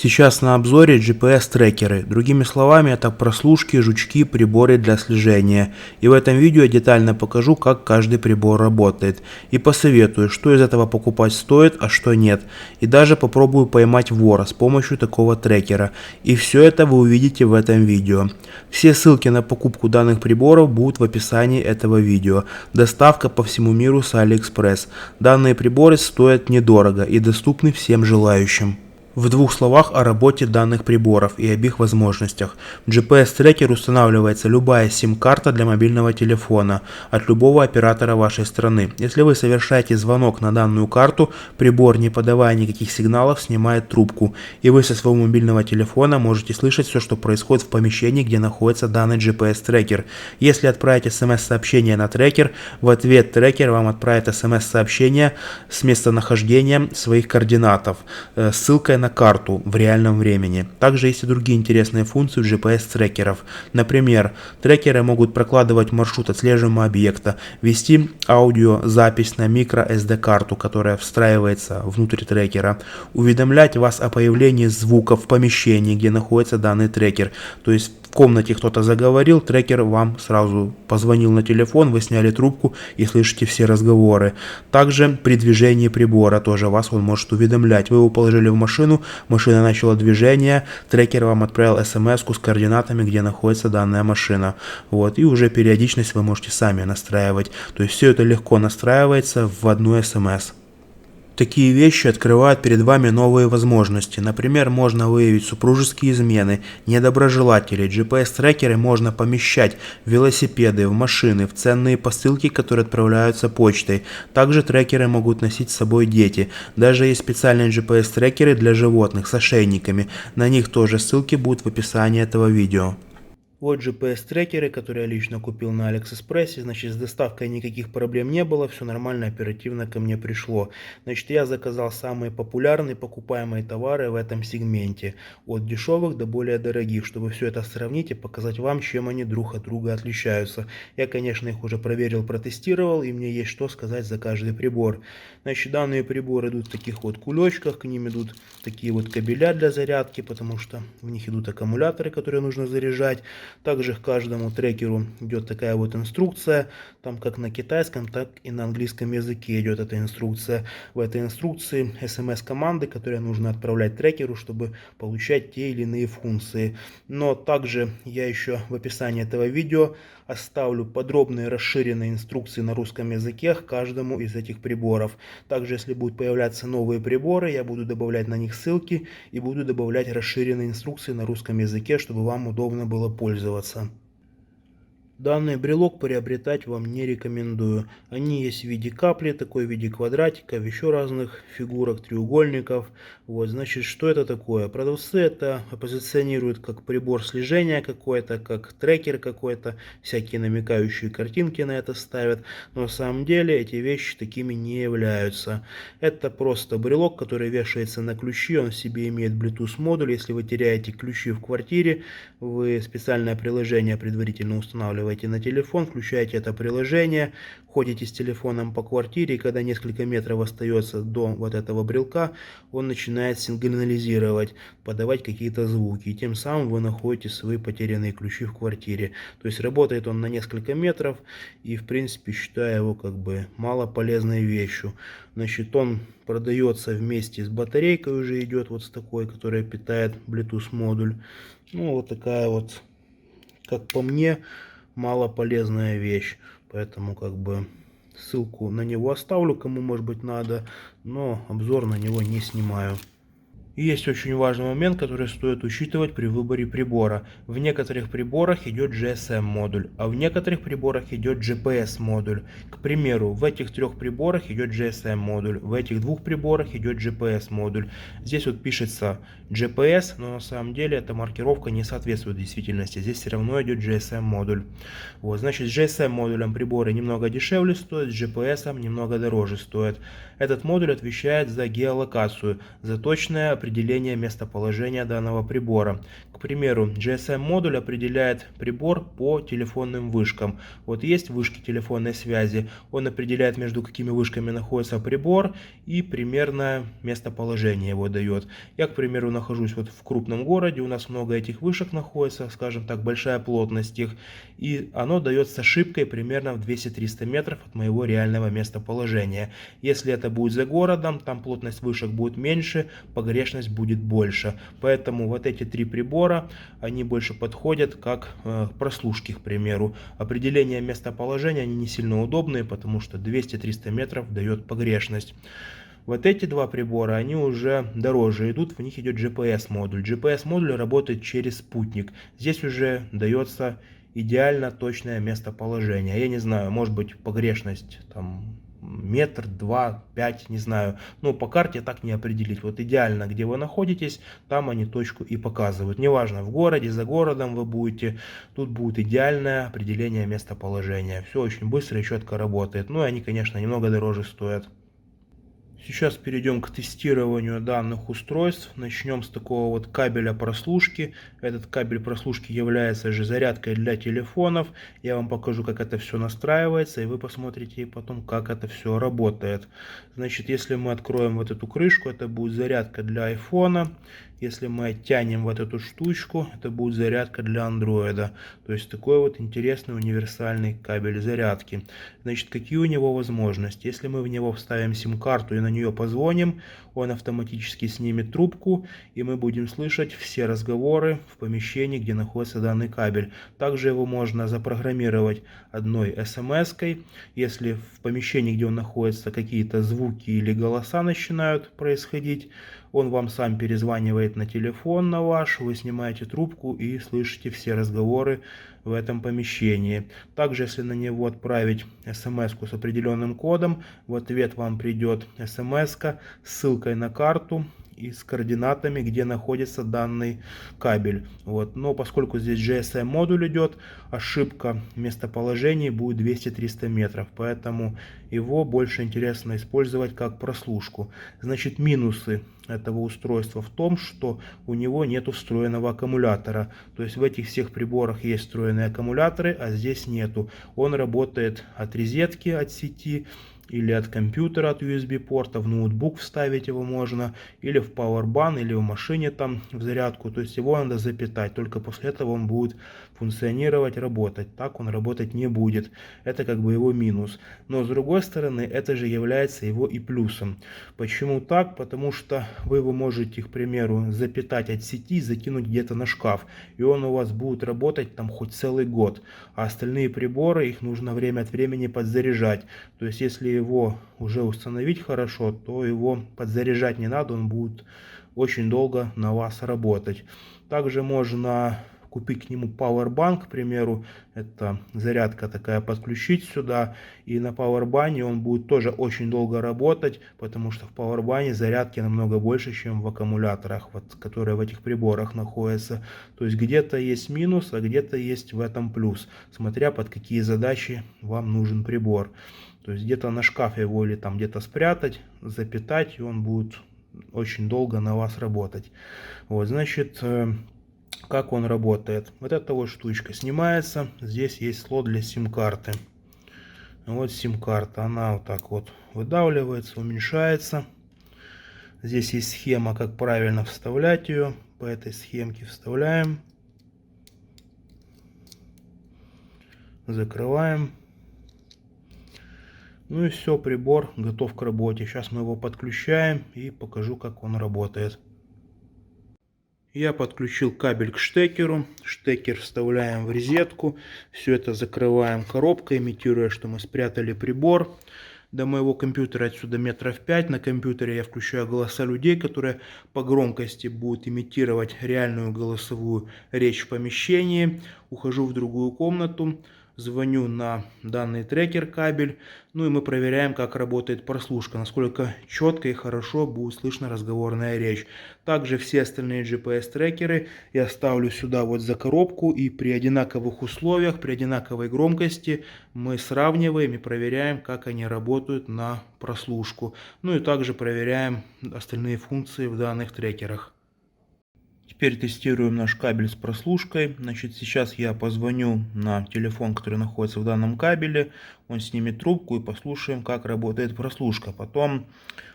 Сейчас на обзоре GPS-трекеры, другими словами, это прослушки, жучки, приборы для слежения. И в этом видео я детально покажу, как каждый прибор работает. И посоветую, что из этого покупать стоит, а что нет. И даже попробую поймать вора с помощью такого трекера. И все это вы увидите в этом видео. Все ссылки на покупку данных приборов будут в описании этого видео. Доставка по всему миру с AliExpress. Данные приборы стоят недорого и доступны всем желающим. В двух словах о работе данных приборов и об их возможностях. В GPS-трекер устанавливается любая сим-карта для мобильного телефона от любого оператора вашей страны. Если вы совершаете звонок на данную карту, прибор, не подавая никаких сигналов, снимает трубку, и вы со своего мобильного телефона можете слышать все, что происходит в помещении, где находится данный GPS-трекер. Если отправить смс-сообщение на трекер, в ответ трекер вам отправит смс-сообщение с местонахождением своих координатов, ссылкой на карту в реальном времени. Также есть и другие интересные функции у GPS-трекеров. Например, трекеры могут прокладывать маршрут отслеживаемого объекта, вести аудиозапись на microSD-карту, которая встраивается внутрь трекера, уведомлять вас о появлении звука в помещении, где находится данный трекер. То есть в комнате кто-то заговорил, трекер вам сразу позвонил на телефон, вы сняли трубку и слышите все разговоры. Также при движении прибора тоже вас он может уведомлять. Вы его положили в машину, машина начала движение, трекер вам отправил смс-ку с координатами, где находится данная машина. Вот, и уже периодичность вы можете сами настраивать. То есть все это легко настраивается в одну смс. Такие вещи открывают перед вами новые возможности. Например, можно выявить супружеские измены, недоброжелателей. GPS-трекеры можно помещать в велосипеды, в машины, в ценные посылки, которые отправляются почтой. Также трекеры могут носить с собой дети. Даже есть специальные GPS-трекеры для животных с ошейниками. На них тоже ссылки будут в описании этого видео. Вот GPS-трекеры, которые я лично купил на AliExpress. Значит, с доставкой никаких проблем не было, все нормально, оперативно ко мне пришло. Значит, я заказал самые популярные покупаемые товары в этом сегменте. От дешевых до более дорогих, чтобы все это сравнить и показать вам, чем они друг от друга отличаются. Я, конечно, их уже проверил, протестировал, и мне есть что сказать за каждый прибор. Значит, данные приборы идут в таких вот кулечках, к ним идут такие вот кабеля для зарядки, потому что в них идут аккумуляторы, которые нужно заряжать. Также к каждому трекеру идет такая вот инструкция, там как на китайском, так и на английском языке идет эта инструкция. В этой инструкции смс-команды, которые нужно отправлять трекеру, чтобы получать те или иные функции. Но также я еще в описании этого видео оставлю подробные расширенные инструкции на русском языке к каждому из этих приборов. Также, если будут появляться новые приборы, я буду добавлять на них ссылки и буду добавлять расширенные инструкции на русском языке, чтобы вам удобно было пользоваться. Данный брелок приобретать вам не рекомендую. Они есть в виде капли, такой в виде квадратиков, еще разных фигурок, треугольников. Вот, значит, что это такое? Продавцы это позиционируют как прибор слежения какой-то, как трекер какой-то, всякие намекающие картинки на это ставят. Но на самом деле эти вещи такими не являются. Это просто брелок, который вешается на ключи, он в себе имеет Bluetooth модуль. Если вы теряете ключи в квартире, вы специальное приложение предварительно устанавливаете на телефон, включаете это приложение, ходите с телефоном по квартире, и когда несколько метров остается до вот этого брелка, он начинает сигнализировать, подавать какие-то звуки, и тем самым вы находите свои потерянные ключи в квартире. То есть работает он на несколько метров, и в принципе считаю его как бы малополезной вещью. Значит, он продается вместе с батарейкой, уже идет вот с такой, которая питает Bluetooth модуль. Ну вот такая вот, как по мне, малополезная вещь, поэтому как бы ссылку на него оставлю, кому может быть надо, но обзор на него не снимаю. И есть очень важный момент, который стоит учитывать при выборе прибора. В некоторых приборах идет GSM модуль, а в некоторых приборах идет GPS модуль. К примеру, в этих трех приборах идет GSM модуль, в этих двух приборах идет GPS модуль. Здесь вот пишется GPS, но на самом деле эта маркировка не соответствует действительности. Здесь все равно идет GSM модуль. Вот, значит, с GSM модулем приборы немного дешевле стоят, с GPS немного дороже стоят. Этот модуль отвечает за геолокацию, за точное определение определения местоположения данного прибора. К примеру, GSM-модуль определяет прибор по телефонным вышкам. Вот есть вышки телефонной связи, он определяет, между какими вышками находится прибор и примерное местоположение его дает. Я, к примеру, нахожусь вот в крупном городе, у нас много этих вышек находится, скажем так, большая плотность их, и оно дает с ошибкой примерно в 200-300 метров от моего реального местоположения. Если это будет за городом, там плотность вышек будет меньше, погрешность будет больше. Поэтому вот эти три прибора, они больше подходят как прослушки, к примеру. Определение местоположения, они не сильно удобные, потому что 200-300 метров дает погрешность. Вот эти два прибора, они уже дороже идут, в них идет GPS-модуль. GPS-модуль работает через спутник. Здесь уже дается идеально точное местоположение. Я не знаю, может быть погрешность там метр, 2, 5, не знаю. Но по карте так не определить. Вот идеально, где вы находитесь, там они точку и показывают. Неважно, в городе, за городом вы будете, тут будет идеальное определение местоположения. Все очень быстро и четко работает. Ну и они, конечно, немного дороже стоят. Сейчас перейдем к тестированию данных устройств. Начнем с такого вот кабеля прослушки. Этот кабель прослушки является же зарядкой для телефонов. Я вам покажу, как это все настраивается, и вы посмотрите потом, как это все работает. Значит, если мы откроем вот эту крышку, это будет зарядка для айфона. Если мы оттянем вот эту штучку, это будет зарядка для андроида. То есть такой вот интересный универсальный кабель зарядки. Значит, какие у него возможности? Если мы в него вставим сим-карту и на нее позвоним, он автоматически снимет трубку, и мы будем слышать все разговоры в помещении, где находится данный кабель. Также его можно запрограммировать одной смс-кой. Если в помещении, где он находится, какие-то звуки или голоса начинают происходить, он вам сам перезванивает на телефон на ваш, вы снимаете трубку и слышите все разговоры в этом помещении. Также, если на него отправить смс-ку с определенным кодом, в ответ вам придет смс-ка с ссылкой на карту и с координатами, где находится данный кабель. Вот. Но поскольку здесь GSM модуль идет, ошибка местоположений будет 200-300 метров, поэтому его больше интересно использовать как прослушку. Значит, минусы этого устройства в том, что у него нет встроенного аккумулятора. То есть в этих всех приборах есть встроенные аккумуляторы, а здесь нету. Он работает от розетки, от сети, или от компьютера, от USB порта, в ноутбук вставить его можно, или в Powerbank, или в машине там в зарядку. То есть его надо запитать, только после этого он будет функционировать, работать. Так он работать не будет. Это как бы его минус. Но с другой стороны, это же является его и плюсом. Почему так? Потому что вы его можете, к примеру, запитать от сети, закинуть где-то на шкаф, и он у вас будет работать там хоть целый год. А остальные приборы, их нужно время от времени подзаряжать. То есть если его уже установить хорошо, то его подзаряжать не надо, он будет очень долго на вас работать. Также можно купить к нему Powerbank, к примеру, это зарядка такая, подключить сюда, и на Powerbank он будет тоже очень долго работать, потому что в Powerbank зарядки намного больше, чем в аккумуляторах, вот, которые в этих приборах находятся. То есть где-то есть минус, а где-то есть в этом плюс, смотря под какие задачи вам нужен прибор. То есть где-то на шкафе его или там где-то спрятать, запитать, и он будет очень долго на вас работать. Вот, значит, как он работает. Вот эта вот штучка снимается. Здесь есть слот для сим-карты. Вот сим-карта. Она вот так вот выдавливается, уменьшается. Здесь есть схема, как правильно вставлять ее. По этой схемке вставляем. Закрываем. Ну и все, прибор готов к работе. Сейчас мы его подключаем и покажу, как он работает. Я подключил кабель к штекеру. Штекер вставляем в розетку. Все это закрываем коробкой, имитируя, что мы спрятали прибор. До моего компьютера отсюда метров 5. На компьютере я включаю голоса людей, которые по громкости будут имитировать реальную голосовую речь в помещении. Ухожу в другую комнату. звоню на данный трекер кабель, ну и мы проверяем, как работает прослушка, насколько четко и хорошо будет слышно разговорная речь. Также все остальные GPS-трекеры я ставлю сюда вот за коробку, и при одинаковых условиях, при одинаковой громкости мы сравниваем и проверяем, как они работают на прослушку. Ну и также проверяем остальные функции в данных трекерах. Теперь тестируем наш кабель с прослушкой. Значит, сейчас я позвоню на телефон, который находится в данном кабеле. Он снимет трубку и послушаем, как работает прослушка. Потом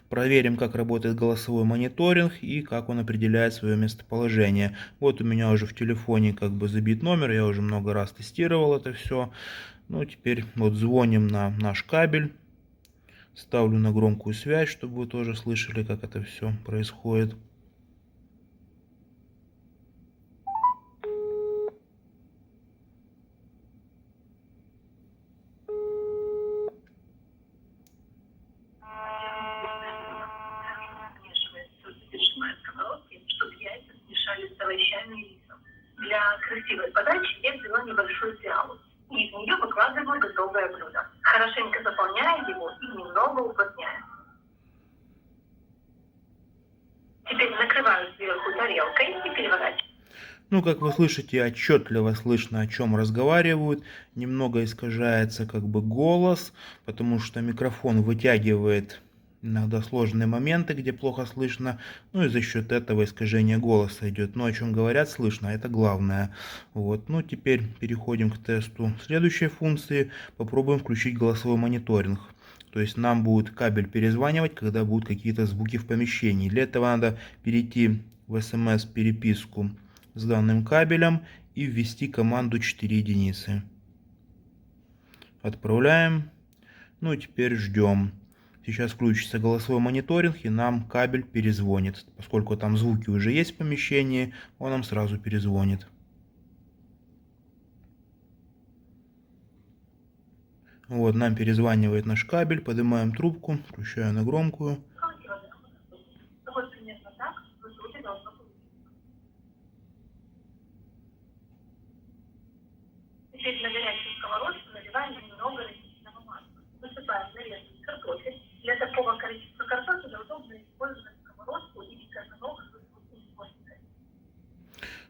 проверим, как работает голосовой мониторинг и как он определяет свое местоположение. Вот у меня уже в телефоне как бы забит номер. Я уже много раз тестировал это все. Ну, теперь вот звоним на наш кабель. Ставлю на громкую связь, чтобы вы тоже слышали, как это все происходит. Чтобы яйца смешались с овощами и рисом. Для красивой подачи я взяла небольшую пиалу и в нее выкладываю готовое блюдо. Хорошенько заполняя его и немного уплотняя. Теперь накрываю сверху тарелкой и переворачиваю. Ну, как вы слышите, отчетливо слышно, о чем разговаривают. Немного искажается как бы голос, потому что микрофон вытягивает иногда сложные моменты, где плохо слышно. Ну и за счет этого искажение голоса идет. Но о чем говорят, слышно, это главное. Вот. Ну, теперь переходим к тесту следующей функции. Попробуем включить голосовой мониторинг. То есть нам будет кабель перезванивать, когда будут какие-то звуки в помещении. Для этого надо перейти в SMS-переписку с данным кабелем и ввести команду 4 единицы. Отправляем. Ну и теперь ждем. Сейчас включится голосовой мониторинг и нам кабель перезвонит. Поскольку там звуки уже есть в помещении, он нам сразу перезвонит. Вот, нам перезванивает наш кабель, поднимаем трубку, включаю на громкую. Вот примерно так в итоге должно получиться. Теперь на горячую сковородку наливаем немного растительного масла. Высыпаем нарезанный картофель. Для такого количества картофеля удобно использовать сковородку или казанок с высоким хвостиком.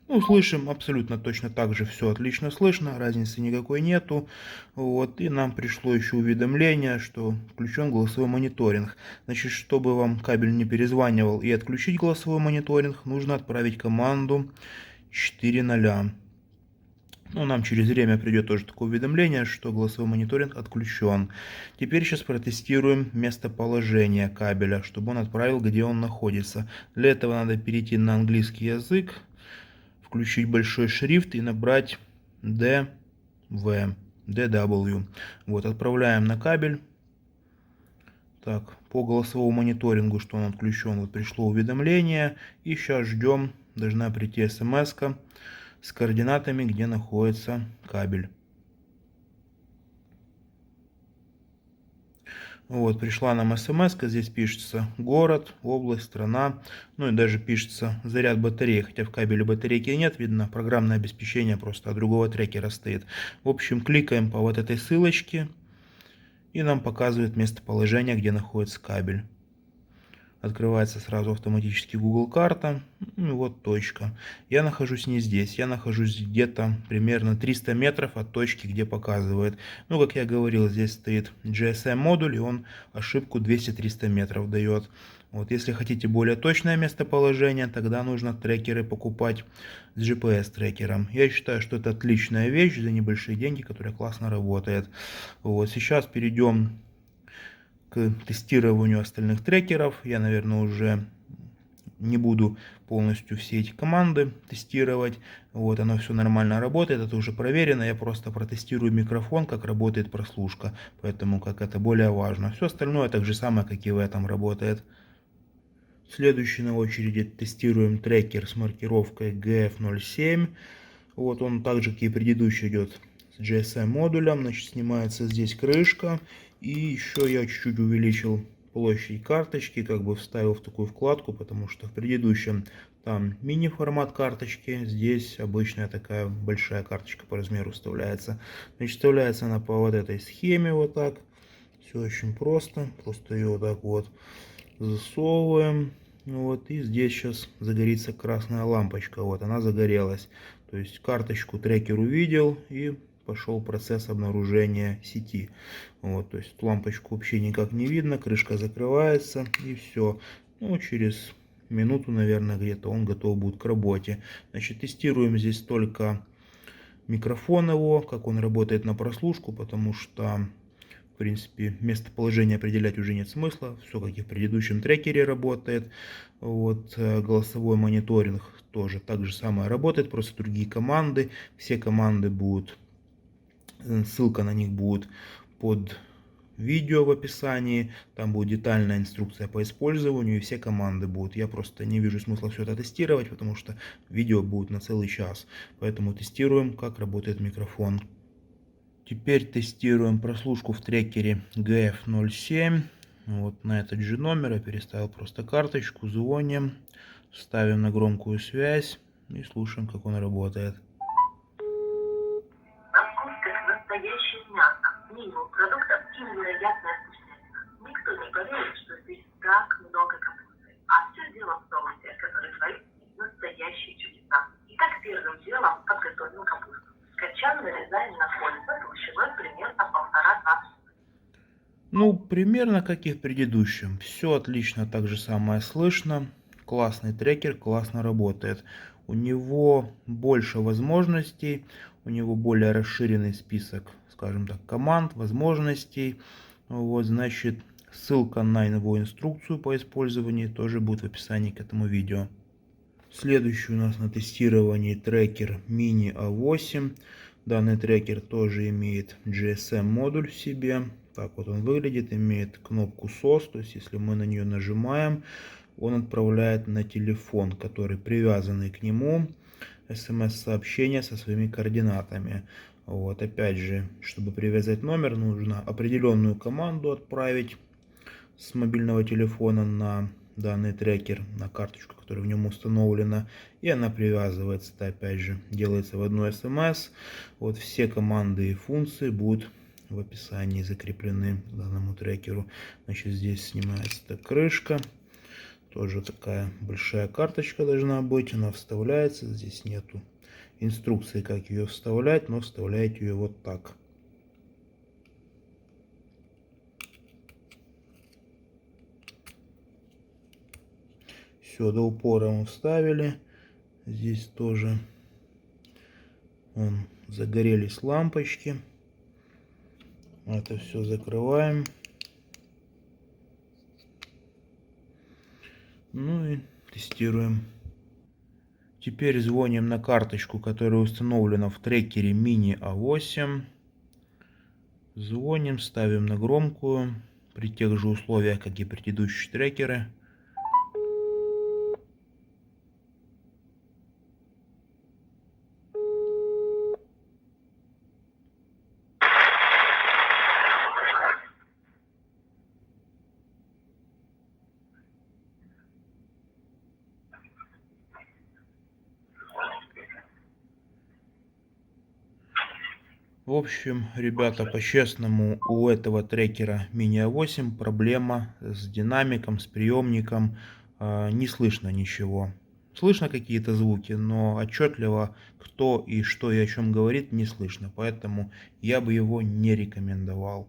Ну, слышим абсолютно точно так же, все отлично слышно, разницы никакой нету. Вот, и нам пришло еще уведомление, что включен голосовой мониторинг. Значит, чтобы вам кабель не перезванивал и отключить голосовой мониторинг, нужно отправить команду 4.0. Ну, нам через время придет тоже такое уведомление, что голосовой мониторинг отключен. Теперь сейчас протестируем местоположение кабеля, чтобы он отправил, где он находится. Для этого надо перейти на английский язык, включить большой шрифт и набрать DW. Вот, отправляем на кабель. Так, по голосовому мониторингу, что он отключен, вот пришло уведомление. И сейчас ждем, должна прийти смс-ка с координатами, где находится кабель. Вот, пришла нам смс, здесь пишется город, область, страна, ну и даже пишется заряд батареи, хотя в кабеле батарейки нет, видно, программное обеспечение просто от другого трекера стоит. В общем, кликаем по вот этой ссылочке, и нам показывает местоположение, где находится кабель. Открывается сразу автоматически Google карта. И вот точка. Я нахожусь не здесь. Я нахожусь где-то примерно 300 метров от точки, где показывает. Ну, как я говорил, здесь стоит GSM модуль, и он ошибку 200-300 метров дает. Вот, если хотите более точное местоположение, тогда нужно трекеры покупать с GPS-трекером. Я считаю, что это отличная вещь за небольшие деньги, которая классно работает. Вот, сейчас перейдем к тестированию остальных трекеров. Я, наверное, уже не буду полностью все эти команды тестировать. Вот, оно все нормально работает, это уже проверено. Я просто протестирую микрофон, как работает прослушка. Поэтому как это более важно. Все остальное так же самое, как и в этом работает. Следующий на очереди тестируем трекер с маркировкой GF07. Вот он также, как и предыдущий, идет с GSM модулем. Значит, снимается здесь крышка. И еще я чуть-чуть увеличил площадь карточки, как бы вставил в такую вкладку, потому что в предыдущем Там мини-формат карточки, здесь обычная такая большая карточка по размеру вставляется. Значит, вставляется она по вот этой схеме вот так. Все очень просто. Просто ее вот так вот засовываем. Вот, и здесь сейчас загорится красная лампочка. Вот, она загорелась. То есть карточку трекер увидел и пошел процесс обнаружения сети. Вот, то есть лампочку вообще никак не видно, крышка закрывается и все. Ну, через минуту, наверное, где-то он готов будет к работе. Значит, тестируем здесь только микрофон его, как он работает на прослушку, потому что, в принципе, местоположение определять уже нет смысла. Все, как и в предыдущем трекере, работает. Вот, голосовой мониторинг тоже так же самое работает, просто другие команды. Все команды будут, ссылка на них будет под видео в описании, там будет детальная инструкция по использованию и все команды будут. Я просто не вижу смысла все это тестировать, потому что видео будет на целый час. Поэтому тестируем, как работает микрофон. Теперь тестируем прослушку в трекере GF07. Вот на этот же номер я переставил просто карточку, звоним, ставим на громкую связь и слушаем, как он работает. Настоящее мясо, минимум продуктов и невероятная вкусняшка. Никто не поверит, что здесь так много капусты. А все дело в соусе, который творит настоящие чудеса. Итак, первым делом подготовим капусту. Качан нарезаем на кольца толщиной примерно 1,5 см. Ну, примерно как и в предыдущем. Все отлично, так же самое слышно. Классный трекер, классно работает. У него больше возможностей, у него более расширенный список, скажем так, команд, возможностей. Вот, значит, ссылка на его инструкцию по использованию тоже будет в описании к этому видео. Следующий у нас на тестировании трекер Mini A8. Данный трекер тоже имеет GSM модуль в себе. Так вот он выглядит, имеет кнопку SOS, то есть если мы на нее нажимаем, он отправляет на телефон, который привязанный к нему, смс-сообщение со своими координатами. Вот, опять же, чтобы привязать номер, нужно определенную команду отправить с мобильного телефона на данный трекер, на карточку, которая в нем установлена, и она привязывается, это опять же делается в одну смс. Вот все команды и функции будут в описании закреплены к данному трекеру. Значит, здесь снимается эта крышка, тоже такая большая карточка должна быть, она вставляется, здесь нету инструкции, как ее вставлять, но вставляете ее вот так. Все, до упора мы вставили. Здесь тоже загорелись лампочки. Это все закрываем. Ну и тестируем. Теперь звоним на карточку, которая установлена в трекере Mini A8. Звоним, ставим на громкую. При тех же условиях, как и предыдущие трекеры. В общем, ребята, по-честному, у этого трекера Mini A8 проблема с динамиком, с приемником. Не слышно ничего. Слышно какие-то звуки, но отчетливо кто и что и о чем говорит не слышно. Поэтому я бы его не рекомендовал.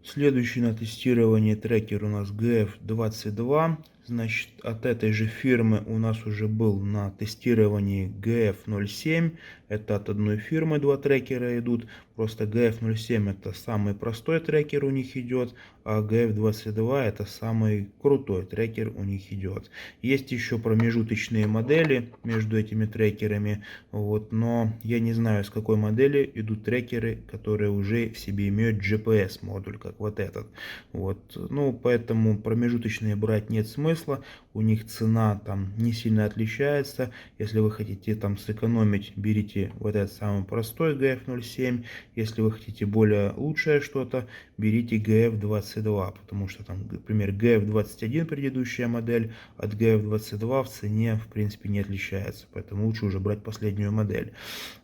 Следующий на тестировании трекер у нас GF22. Значит, от этой же фирмы у нас уже был на тестировании GF07. Это от одной фирмы два трекера идут. Просто GF07 это самый простой трекер у них идет, а GF22 это самый крутой трекер у них идет. Есть еще промежуточные модели между этими трекерами, вот, но я не знаю, с какой модели идут трекеры, которые уже в себе имеют GPS модуль, как вот этот. Вот, ну, поэтому промежуточные брать нет смысла. смысла. У них цена там не сильно отличается. Если вы хотите там сэкономить, берите вот этот самый простой GF07. Если вы хотите более лучшее что-то, берите GF22, потому что там, например, GF21 предыдущая модель от GF22 в цене в принципе не отличается, поэтому лучше уже брать последнюю модель.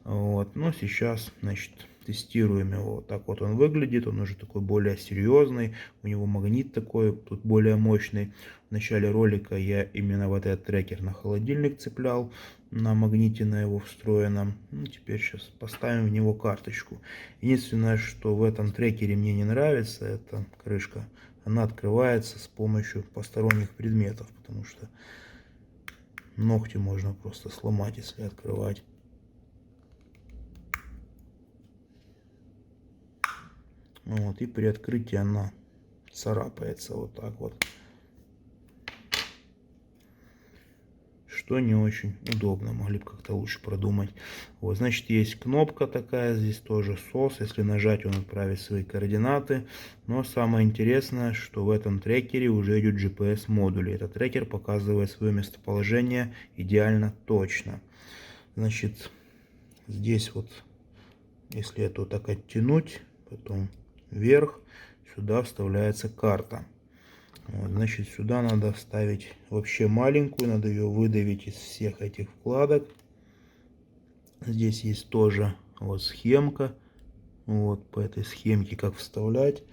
Вот. Но сейчас, значит, тестируем его. Вот так вот он выглядит, он уже такой более серьезный, у него магнит такой, тут более мощный. В начале ролика я именно вот этот трекер на холодильник цеплял, на магните на его встроенном. Ну, теперь сейчас поставим в него карточку. Единственное, что в этом трекере мне не нравится, это крышка. Она открывается с помощью посторонних предметов, потому что ногти можно просто сломать, если открывать. Вот, и при открытии она царапается вот так вот, что не очень удобно, могли бы как-то лучше продумать. Вот, значит, есть кнопка такая, здесь тоже SOS, если нажать, он отправит свои координаты. Но самое интересное, что в этом трекере уже идет GPS модуль. Этот трекер показывает свое местоположение идеально точно. Значит, здесь вот, если это вот так оттянуть, потом вверх, сюда вставляется карта. Вот, значит, сюда надо вставить вообще маленькую, надо ее выдавить из всех этих вкладок. Здесь есть тоже вот схемка, вот по этой схемке как вставлять,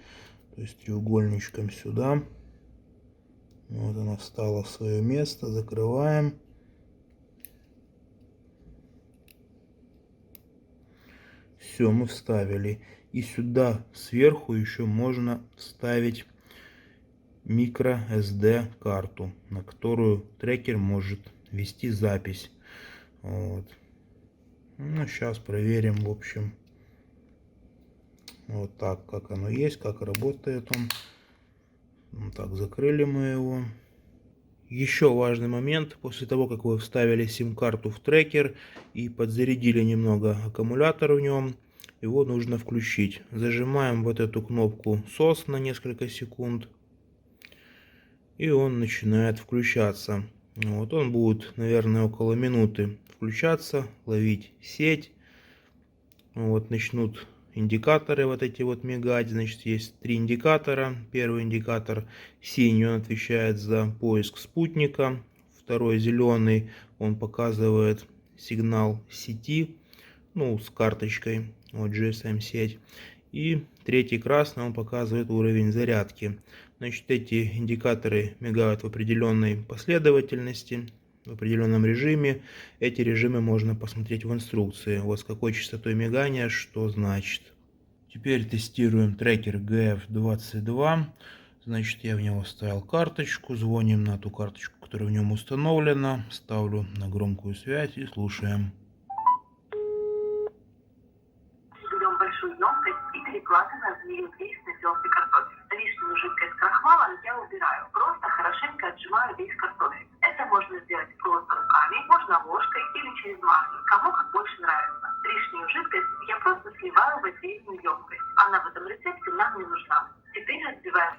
то есть треугольничком сюда. Вот она встала в свое место, закрываем. Все, мы вставили. И сюда сверху еще можно вставить micro SD карту, на которую трекер может вести запись. Вот. Ну, сейчас проверим, в общем, вот так, как оно есть, как работает он. Вот так, закрыли мы его. Еще важный момент: после того, как вы вставили сим-карту в трекер и подзарядили немного аккумулятор в нем, его нужно включить. Зажимаем вот эту кнопку SOS на несколько секунд, и он начинает включаться. Вот он будет, наверное, около минуты включаться, ловить сеть. Вот начнут индикаторы вот эти вот мигать. Значит, есть 3 индикатора. Первый индикатор синий, он отвечает за поиск спутника. Второй зеленый, он показывает сигнал сети, ну, с карточкой, вот GSM сеть. И третий красный, он показывает уровень зарядки. Значит, эти индикаторы мигают в определенной последовательности, в определенном режиме. Эти режимы можно посмотреть в инструкции, вот с какой частотой мигания что значит. Теперь тестируем трекер GF22. Значит, я в него вставил карточку, звоним на ту карточку, которая в нем установлена. Ставлю на громкую связь и слушаем. Берем большую емкость и перекладываем в нее весь натертый картофель. Лишнюю жидкость крахмала я убираю. Просто хорошенько отжимаю весь картофель. Это можно сделать просто руками, можно ложкой или через масло, кому как больше нравится. Лишнюю жидкость я просто сливаю в отдельную емкость. Она в этом рецепте нам не нужна. Теперь разбиваем.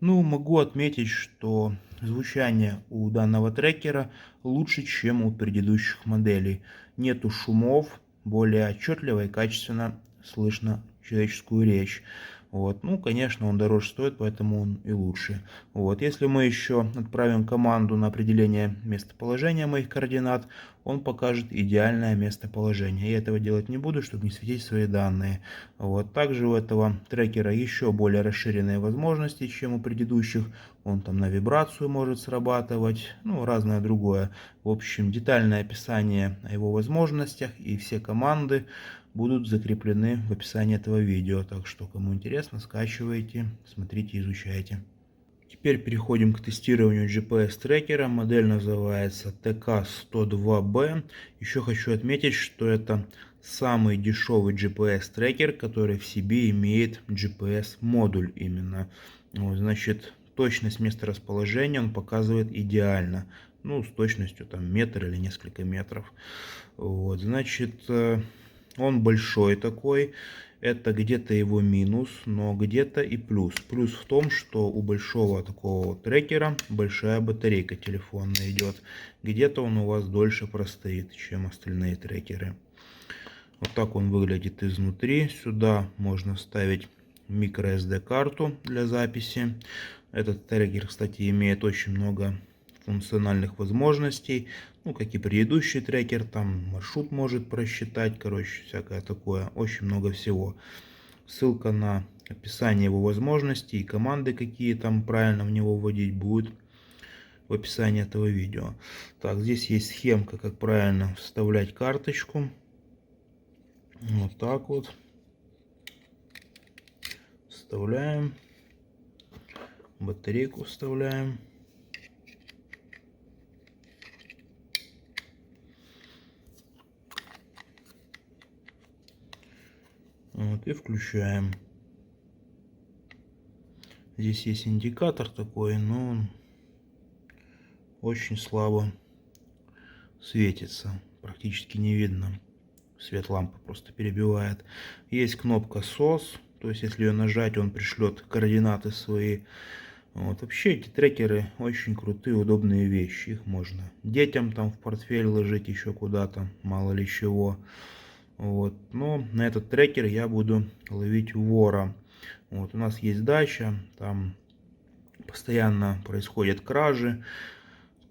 Ну, могу отметить, что звучание у данного трекера лучше, чем у предыдущих моделей. Нету шумов, более отчетливо и качественно слышно человеческую речь. Вот. Ну, конечно, он дороже стоит, поэтому он и лучше. Вот. Если мы еще отправим команду на определение местоположения моих координат, он покажет идеальное местоположение. Я этого делать не буду, чтобы не светить свои данные. Вот. Также у этого трекера еще более расширенные возможности, чем у предыдущих. Он там на вибрацию может срабатывать, ну, разное другое. В общем, детальное описание о его возможностях и все команды будут закреплены в описании этого видео. Так что, кому интересно, скачивайте, смотрите, изучайте. Теперь переходим к тестированию GPS трекера. Модель называется TK102B. Еще хочу отметить, что это самый дешевый GPS трекер, который в себе имеет GPS модуль именно. Вот, значит, точность месторасположения он показывает идеально. Ну, с точностью там метр или несколько метров. Вот, значит, он большой такой. Это где-то его минус, но где-то и плюс. Плюс в том, что у большого такого трекера большая батарейка телефонная идет. Где-то он у вас дольше простоит, чем остальные трекеры. Вот так он выглядит изнутри. Сюда можно ставить microSD карту для записи. Этот трекер, кстати, имеет очень много функциональных возможностей. Ну, как и предыдущий трекер, там маршрут может просчитать, короче, всякое такое. Очень много всего. Ссылка на описание его возможностей и команды, какие там правильно в него вводить, будет в описании этого видео. Так, здесь есть схемка, как правильно вставлять карточку. Вот так вот. Вставляем. Батарейку вставляем. Вот, и включаем. Здесь есть индикатор такой, но он очень слабо светится. Практически не видно. Свет лампы просто перебивает. Есть кнопка SOS. То есть, если ее нажать, он пришлет координаты свои. Вот. Вообще, эти трекеры очень крутые, удобные вещи. Их можно детям там в портфель ложить, еще куда-то, мало ли чего. Вот. Но на этот трекер я буду ловить вора. Вот. У нас есть дача, там постоянно происходят кражи,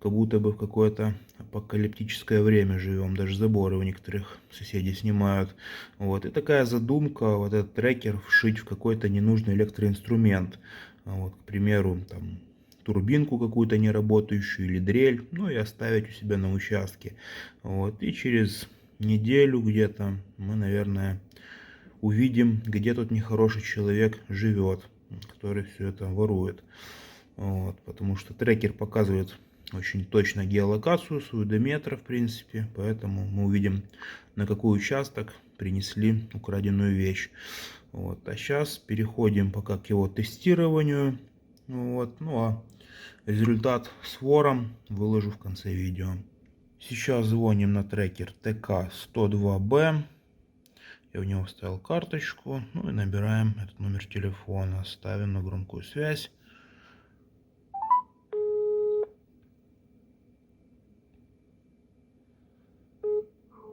как будто бы в какое-то апокалиптическое время живем, даже заборы у некоторых соседей снимают. Вот. И такая задумка, вот этот трекер вшить в какой-то ненужный электроинструмент. Вот, к примеру, там турбинку какую-то неработающую или дрель, ну и оставить у себя на участке. Вот. И через неделю где-то мы, наверное, увидим, где тот нехороший человек живет, который все это ворует. Вот. Потому что трекер показывает очень точно геолокацию свою до метра, в принципе, поэтому мы увидим, на какой участок принесли украденную вещь. Вот. А сейчас переходим пока к его тестированию. Вот. Ну а результат с вором выложу в конце видео. Сейчас звоним на трекер ТК-102Б. Я в него вставил карточку. Ну и набираем этот номер телефона. Ставим на громкую связь.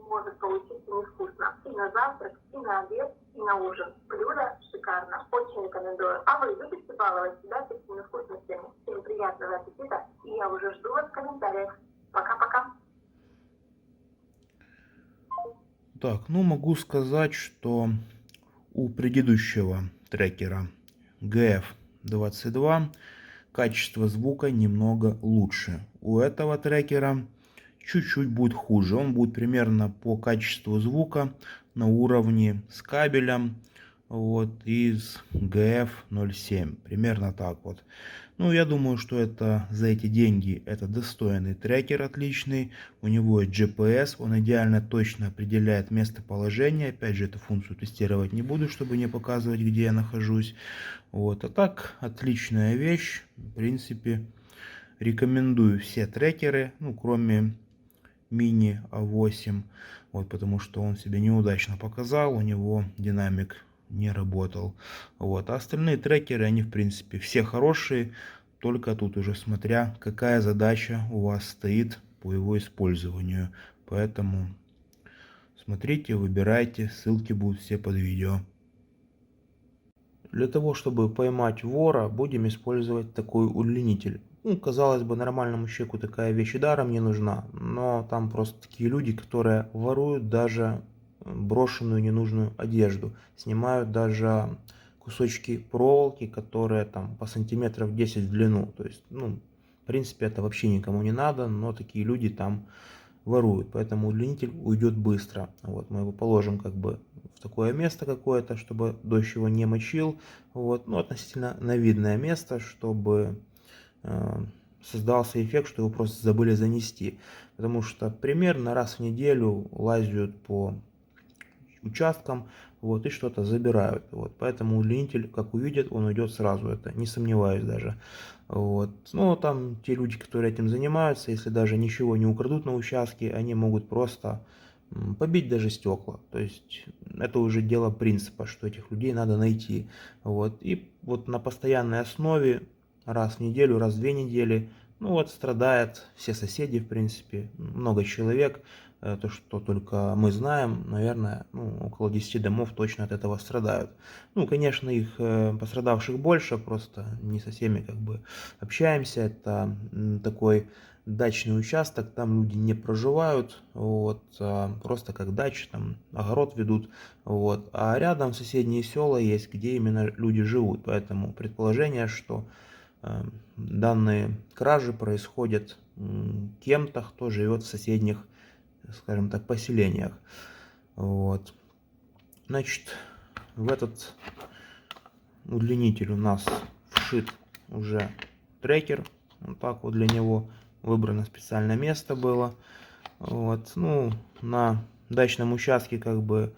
Может получиться невкусно. И на завтрак, и на обед, и на ужин. Блюдо шикарно. Очень рекомендую. А вы любите баловать себя такими вкусностями? Всем приятного аппетита. И я уже жду вас в комментариях. Пока-пока. Так, ну могу сказать, что у предыдущего трекера GF22 качество звука немного лучше. У этого трекера чуть-чуть будет хуже. Он будет примерно по качеству звука на уровне с кабелем вот, из GF07. Примерно так вот. Ну, я думаю, что это за эти деньги это достойный трекер, отличный. У него GPS, он идеально точно определяет местоположение. Опять же, эту функцию тестировать не буду, чтобы не показывать, где я нахожусь. Вот. А так, отличная вещь. В принципе, рекомендую все трекеры, ну, кроме Mini A8. Вот, потому что он себя неудачно показал, у него динамик не работал. Вот. А остальные трекеры, они в принципе все хорошие, только тут уже смотря какая задача у вас стоит по его использованию. Поэтому смотрите, выбирайте, ссылки будут все под видео. Для того, чтобы поймать вора, будем использовать такой удлинитель. Ну, казалось бы, нормальному человеку такая вещь и даром не нужна, но там просто такие люди, которые воруют даже брошенную ненужную одежду, снимают даже кусочки проволоки, которые там по сантиметров 10 в длину. То есть, ну, в принципе, это вообще никому не надо, но такие люди там воруют, поэтому удлинитель уйдет быстро. Вот, мы его положим как бы в такое место какое-то, чтобы дождь его не мочил. Вот, ну, относительно на видное место, чтобы создался эффект, что его просто забыли занести. Потому что примерно раз в неделю лазят по участкам, вот, и что-то забирают. Вот, поэтому удлинитель, как увидят, он уйдет сразу, это не сомневаюсь даже. Вот. Но там те люди, которые этим занимаются, если даже ничего не украдут на участке, они могут просто побить даже стекла. То есть это уже дело принципа, что этих людей надо найти. Вот. И вот на постоянной основе, раз в неделю, раз в 2 недели, ну вот страдают все соседи, в принципе, много человек. То, что только мы знаем, наверное, ну, около 10 домов точно от этого страдают. Ну, конечно, их пострадавших больше, просто не со всеми как бы общаемся. Это такой дачный участок, там люди не проживают, вот, просто как дача, там огород ведут, вот, а рядом соседние села есть, где именно люди живут, поэтому предположение, что данные кражи происходят кем-то, кто живет в соседних, скажем так, поселениях, вот. Значит, в этот удлинитель у нас вшит уже трекер, вот так вот для него выбрано специальное место было. Вот. Ну, на дачном участке как бы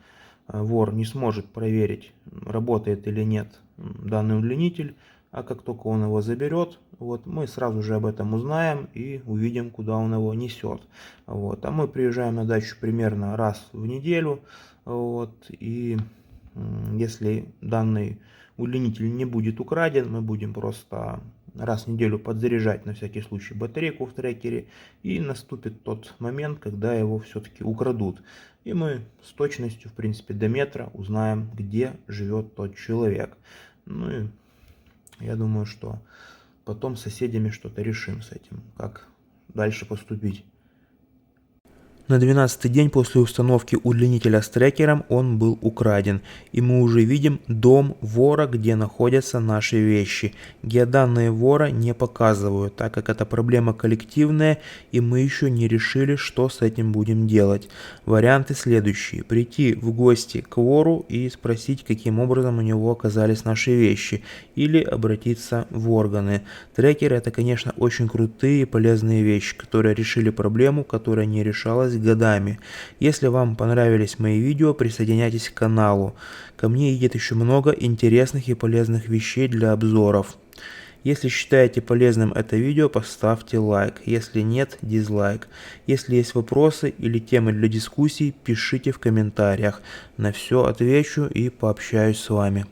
вор не сможет проверить, работает или нет данный удлинитель, а как только он его заберет, вот, мы сразу же об этом узнаем и увидим, куда он его несет. Вот. А мы приезжаем на дачу примерно раз в неделю, вот, и если данный удлинитель не будет украден, мы будем просто раз в неделю подзаряжать на всякий случай батарейку в трекере, и наступит тот момент, когда его все-таки украдут. И мы с точностью, в принципе, до метра узнаем, где живет тот человек. Ну и я думаю, что потом с соседями что-то решим с этим, как дальше поступить. На 12-й день после установки удлинителя с трекером он был украден, и мы уже видим дом вора, где находятся наши вещи. Геоданные вора не показывают, так как это проблема коллективная, и мы еще не решили, что с этим будем делать. Варианты следующие: прийти в гости к вору и спросить, каким образом у него оказались наши вещи, или обратиться в органы. Трекеры — это, конечно, очень крутые и полезные вещи, которые решили проблему, которая не решалась годами. Если вам понравились мои видео, присоединяйтесь к каналу. Ко мне едет еще много интересных и полезных вещей для обзоров. Если считаете полезным это видео, поставьте лайк. Если нет, дизлайк. Если есть вопросы или темы для дискуссий, пишите в комментариях. На все отвечу и пообщаюсь с вами.